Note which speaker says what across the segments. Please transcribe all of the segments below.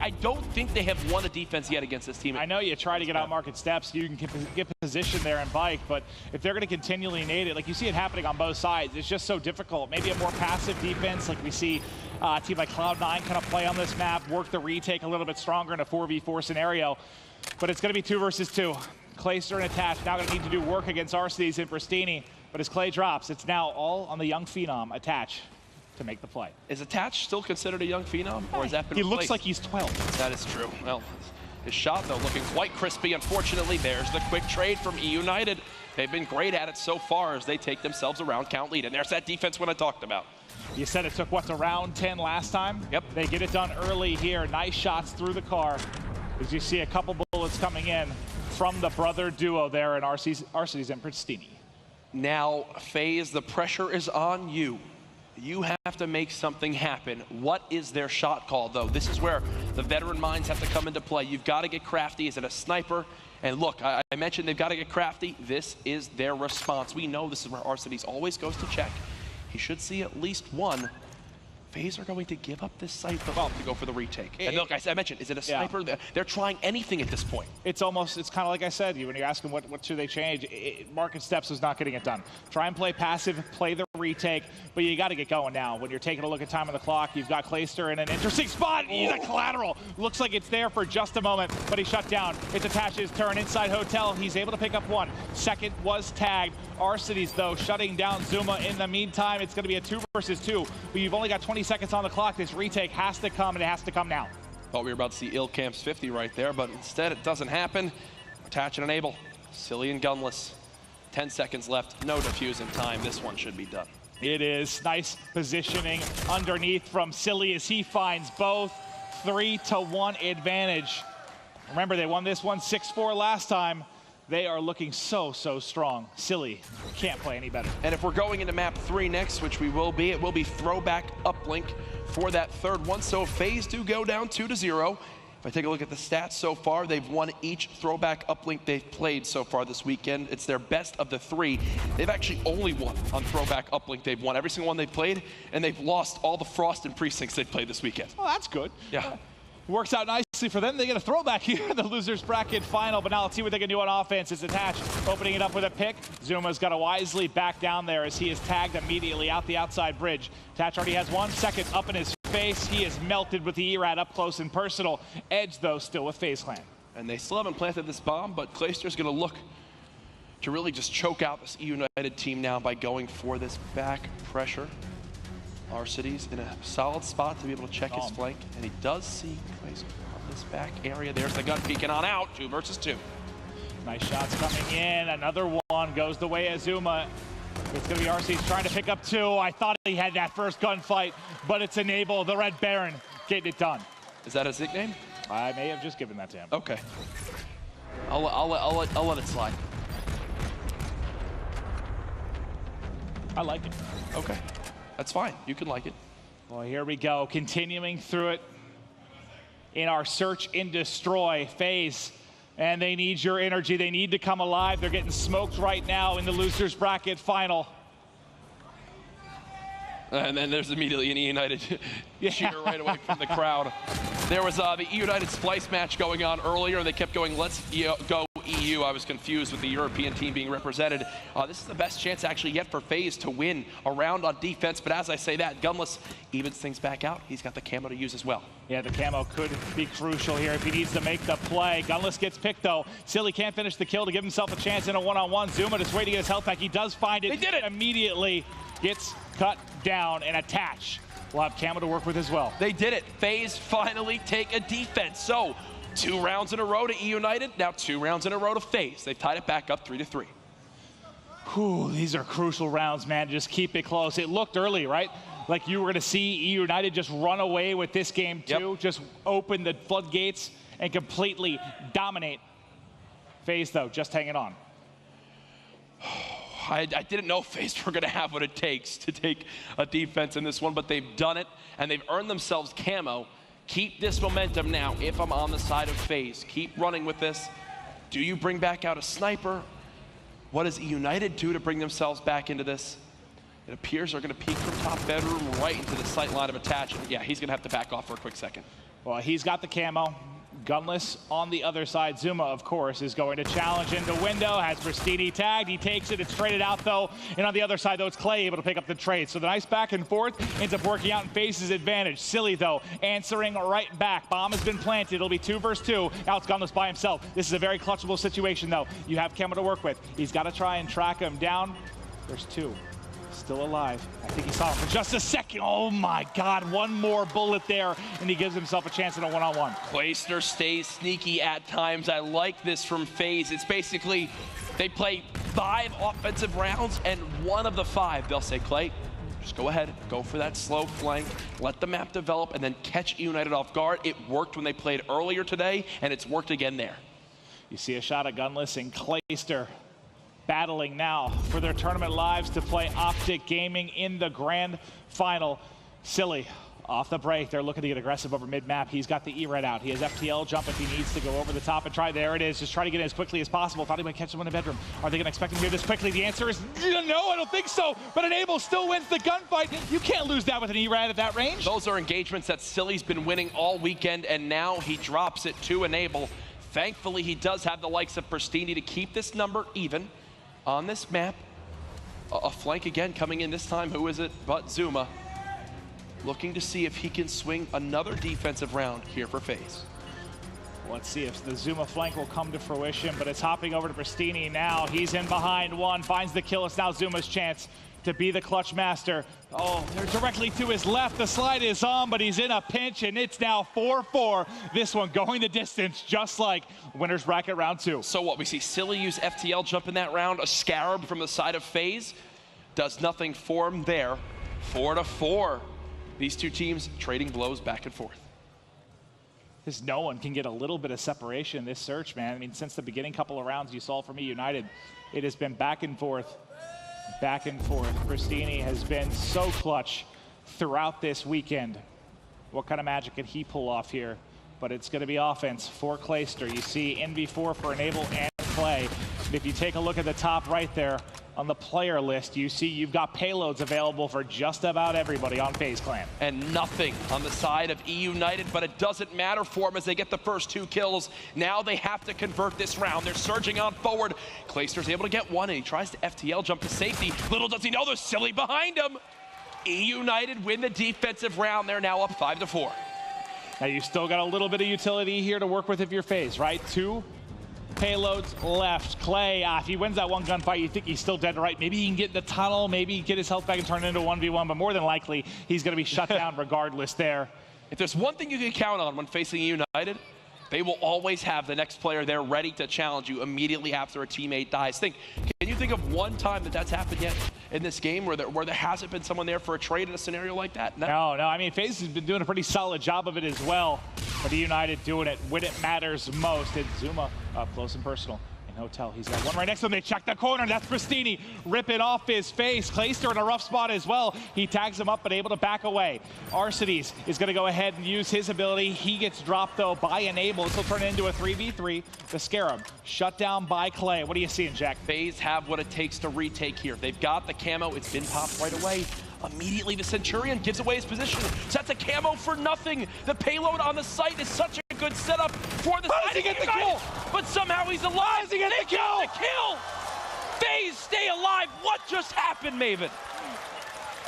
Speaker 1: I don't think they have won a defense yet against this team.
Speaker 2: I know you try to get out market steps, you can get position there and bike, but if they're going to continually nade it, like you see it happening on both sides, it's just so difficult. Maybe a more passive defense, like we see a team like Cloud9 kind of play on this map, work the retake a little bit stronger in a 4v4 scenario, but it's going to be 2 versus 2. Clayster and Attach now going to need to do work against Arcitys and Pristini, but as Clay drops, it's now all on the young phenom, Attach, to make the play.
Speaker 1: Is Attach still considered a young phenom, or has that been replaced?
Speaker 2: He looks like he's 12.
Speaker 1: That is true. Well, his shot, though, looking quite crispy. Unfortunately, there's the quick trade from Eunited. They've been great at it so far as they take themselves a round count lead. And there's that defense when I talked about.
Speaker 2: You said it took, what, to round 10 last time?
Speaker 1: Yep.
Speaker 2: They get it done early here. Nice shots through the car. As you see a couple bullets coming in from the brother duo there in Arcitys and Pristini.
Speaker 1: Now, Faze, the pressure is on you. You have to make something happen. What is their shot call, though? This is where the veteran minds have to come into play. You've got to get crafty. Is it a sniper? And look, I mentioned they've got to get crafty. This is their response. We know this is where Arcitys always goes to check. He should see at least one. Faze are going to give up this site to go for the retake. And look, I mentioned, is it a sniper? Yeah. They're trying anything at this point.
Speaker 2: It's kind of like I said, when you ask them what should they change, market steps is not getting it done. Try and play passive, play the retake, but you got to get going now. When you're taking a look at time on the clock, you've got Clayster in an interesting spot. He's a collateral. Looks like it's there for just a moment, but he's shut down. It's Attach's turn inside Hotel. He's able to pick up one. Second was tagged. Arcitys, though, shutting down Zuma. In the meantime, it's going to be a 2 versus 2, but you've only got 20 seconds on the clock. This retake has to come, and it has to come now.
Speaker 1: Thought we were about to see Ilcamp's 50 right there, but instead it doesn't happen. Attach and enable. Silly and gunless. 10 seconds left. No defusing time. This one should be done.
Speaker 2: It is. Nice positioning underneath from Silly as he finds both. 3-1 advantage. Remember, they won this one 6-4 last time. They are looking so strong. Silly can't play any better.
Speaker 1: And if we're going into map 3 next, which we will be, it will be throwback uplink for that third one. So Faze do go down 2-0. If I take a look at the stats so far, they've won each throwback uplink they've played so far this weekend. It's their best of the 3. They've actually only won on throwback uplink. They've won every single one they've played, and they've lost all the Frost and Precincts they've played this weekend.
Speaker 2: Well, that's good.
Speaker 1: Yeah.
Speaker 2: Works out nicely for them. They get a throwback here in the losers bracket final, but now let's see what they can do on offense. It's Attach opening it up with a pick. Zuma's got to wisely back down there as he is tagged immediately out the outside bridge. Attach already has 1 second up in his face. He is melted with the ERAD up close and personal. Edge, though, still with FaZe Clan.
Speaker 1: And they still haven't planted this bomb, but Clayster's going to look to really just choke out this Eunited team now by going for this back pressure. Arcitys in a solid spot to be able to check his flank, and he does see Clayster on this back area. There's the gun peeking on out. 2 versus 2.
Speaker 2: Nice shots coming in. Another one goes the way of Zuma. It's going to be Arcitys trying to pick up 2. I thought he had that first gunfight, but it's Enable, the Red Baron, getting it done.
Speaker 1: Is that his nickname?
Speaker 2: I may have just given that to him.
Speaker 1: Okay. I'll let it slide.
Speaker 2: I like it.
Speaker 1: Okay. That's fine. You can like it.
Speaker 2: Well, here we go. Continuing through it in our search and destroy phase. And they need your energy. They need to come alive. They're getting smoked right now in the losers bracket final.
Speaker 1: And then there's immediately an Eunited cheer right away from the crowd. There was the Eunited Splice match going on earlier, and they kept going, let's go EU. I was confused with the European team being represented. This is the best chance actually yet for Faze to win a round on defense, but as I say that, Gunless evens things back out. He's got the camo to use as well.
Speaker 2: Yeah, the camo could be crucial here if he needs to make the play. Gunless gets picked though. Silly can't finish the kill to give himself a chance in a one-on-one. Zuma just waiting to get his health back. He does find it.
Speaker 1: They did it!
Speaker 2: Immediately gets cut down and Attach. We'll have camo to work with as well.
Speaker 1: They did it. Faze finally take a defense. So 2 rounds in a row to Eunited, now 2 rounds in a row to Faze. They've tied it back up 3-3.
Speaker 2: Whew, these are crucial rounds, man. Just keep it close. It looked early, right? Like you were gonna see Eunited just run away with this game too. Yep. Just open the floodgates and completely dominate. Faze though, just hanging on.
Speaker 1: I didn't know Faze were going to have what it takes to take a defense in this one, but they've done it, and they've earned themselves camo. Keep this momentum now if I'm on the side of Faze. Keep running with this. Do you bring back out a sniper? What does Eunited do to bring themselves back into this? It appears they're going to peek from top bedroom right into the sight line of Attach. And yeah, he's going to have to back off for a quick second.
Speaker 2: Well, he's got the camo. Gunless on the other side. Zuma, of course, is going to challenge into window. Has Pristini tagged. He takes it. It's traded out, though. And on the other side, though, it's Clay able to pick up the trade. So the nice back and forth ends up working out in Faze's advantage. Silly, though, answering right back. Bomb has been planted. It'll be 2 versus 2. Now it's Gunless by himself. This is a very clutchable situation, though. You have camo to work with. He's got to try and track him down. There's 2. Still alive. I think he saw him for just a second. Oh my God, one more bullet there, and he gives himself a chance in a one-on-one.
Speaker 1: Clayster stays sneaky at times. I like this from Faze. It's basically, they play 5 offensive rounds, and 1 of the 5, they'll say, Clay, just go ahead, go for that slow flank, let the map develop, and then catch Eunited off guard. It worked when they played earlier today, and it's worked again there.
Speaker 2: You see a shot of Gunless and Clayster battling now for their tournament lives to play Optic Gaming in the grand final. Silly off the break. They're looking to get aggressive over mid-map. He's got the E-Red out. He has FTL jump if he needs to go over the top and try. There it is. Just try to get in as quickly as possible. Thought he might catch someone in the bedroom. Are they going to expect him here this quickly? The answer is no, I don't think so. But Enable still wins the gunfight. You can't lose that with an E-Red at that range.
Speaker 1: Those are engagements that Silly's been winning all weekend, and now he drops it to Enable. Thankfully, he does have the likes of Pristini to keep this number even on this map. A flank again coming in this time. Who is it but Zuma? Looking to see if he can swing another defensive round here for Faze.
Speaker 2: Let's see if the Zuma flank will come to fruition, but it's hopping over to Pristini now. He's in behind 1, finds the kill. It's now Zuma's chance to be the clutch master. Oh, they're directly to his left. The slide is on, but he's in a pinch, and it's now 4-4. This one going the distance, just like winner's bracket round 2.
Speaker 1: So what, we see Silly use FTL jump in that round. A Scarab from the side of Faze does nothing for him there. 4-4. These two teams trading blows back and forth.
Speaker 2: Because no one can get a little bit of separation in this search, man. I mean, since the beginning couple of rounds you saw from Eunited, it has been back and forth. Back and forth. Pristini has been so clutch throughout this weekend. What kind of magic can he pull off here? But it's going to be offense for Clayster. You see NV4 for Enable and Clay. And if you take a look at the top right there on the player list, you see you've got payloads available for just about everybody on FaZe Clan.
Speaker 1: And nothing on the side of Eunited, but it doesn't matter for them as they get the first 2 kills. Now they have to convert this round. They're surging on forward. Clayster's able to get 1, and he tries to FTL jump to safety. Little does he know there's Silly behind him. Eunited win the defensive round. They're now up 5-4.
Speaker 2: Now you still got a little bit of utility here to work with if you're Faze, right? 2 payloads left. Clay, if he wins that 1 gunfight, you think he's still dead to right. Maybe he can get in the tunnel, maybe get his health back and turn it into a 1v1, but more than likely, he's going to be shut down regardless there.
Speaker 1: If there's one thing you can count on when facing Eunited, they will always have the next player there ready to challenge you immediately after a teammate dies. Can you think of one time that that's happened yet in this game where there hasn't been someone there for a trade in a scenario like that?
Speaker 2: No. I mean, Faze has been doing a pretty solid job of it as well. But Eunited doing it when it matters most. And Zuma up close and personal. Hotel. He's got 1 right next to him. They check the corner. That's Pristini. Rip it off his face. Clayster in a rough spot as well. He tags him up, but able to back away. Arcides is going to go ahead and use his ability. He gets dropped, though, by Enable. This will turn into a 3v3. The Scarab shut down by Clay. What are you seeing, Jack?
Speaker 1: Faze have what it takes to retake here. They've got the camo. It's been popped right away. Immediately, the Centurion gives away his position. Sets a camo for nothing. The payload on the site is such a good setup for the
Speaker 2: How does he get the kill?
Speaker 1: But somehow he's alive.
Speaker 2: How does he get the kill?
Speaker 1: Faze stay alive. What just happened, Maven?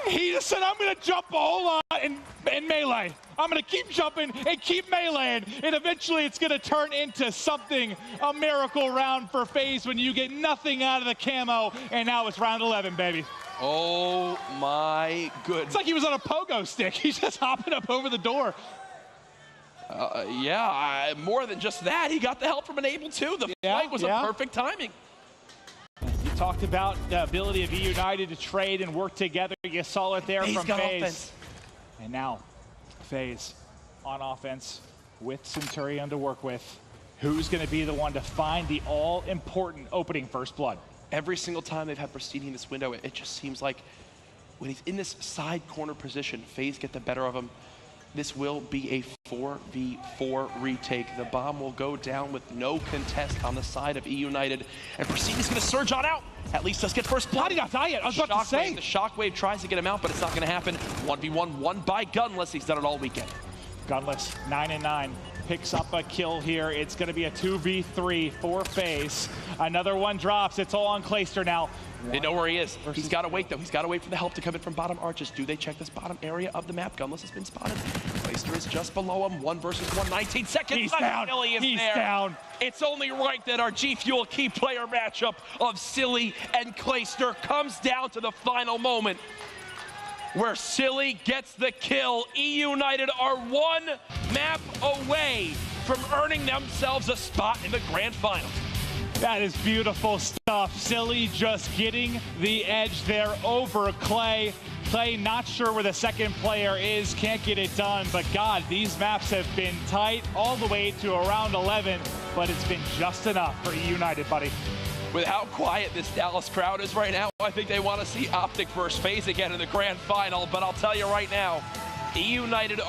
Speaker 2: He just said, I'm going to jump a whole lot and melee. I'm going to keep jumping and keep meleeing. And eventually it's going to turn into something, a miracle round for Faze when you get nothing out of the camo. And now it's round 11, baby.
Speaker 1: Oh my goodness.
Speaker 2: It's like he was on a pogo stick. He's just hopping up over the door.
Speaker 1: Yeah, more than just that. He got the help from Enable too. The flank was a perfect timing.
Speaker 2: You talked about the ability of Eunited to trade and work together. You saw it there from Faze. And now, Faze on offense with Centurion to work with. Who's going to be the one to find the all-important opening first blood?
Speaker 1: Every single time they've had Pristini in this window, it just seems like when he's in this side corner position, Faze get the better of him. This will be a 4v4 retake. The bomb will go down with no contest on the side of Eunited. And Pristini's going to surge on out. At least let's get first blood.
Speaker 2: How did he not die yet? I was about to say.
Speaker 1: The Shockwave tries to get him out, but it's not going to happen. 1v1, won by Gunless. He's done it all weekend.
Speaker 2: Gunless, 9-9, picks up a kill here. It's going to be a 2v3 for Faze. Another one drops. It's all on Clayster now.
Speaker 1: They know where he is. He's got to wait, though. He's got to wait for the help to come in from bottom arches. Do they check this bottom area of the map? Gunless has been spotted. Clayster is just below him. 1 versus 1, 19 seconds.
Speaker 2: He's down. He's down.
Speaker 1: It's only right that our G Fuel key player matchup of Silly and Clayster comes down to the final moment, where Silly gets the kill. Eunited are 1 map away from earning themselves a spot in the grand finals.
Speaker 2: That is beautiful stuff. Silly just getting the edge there over Clay. Clay not sure where the second player is, can't get it done, but God, these maps have been tight all the way to around 11, but it's been just enough for Eunited, buddy.
Speaker 1: With how quiet this Dallas crowd is right now, I think they want to see Optic versus Faze again in the grand final, but I'll tell you right now, Eunited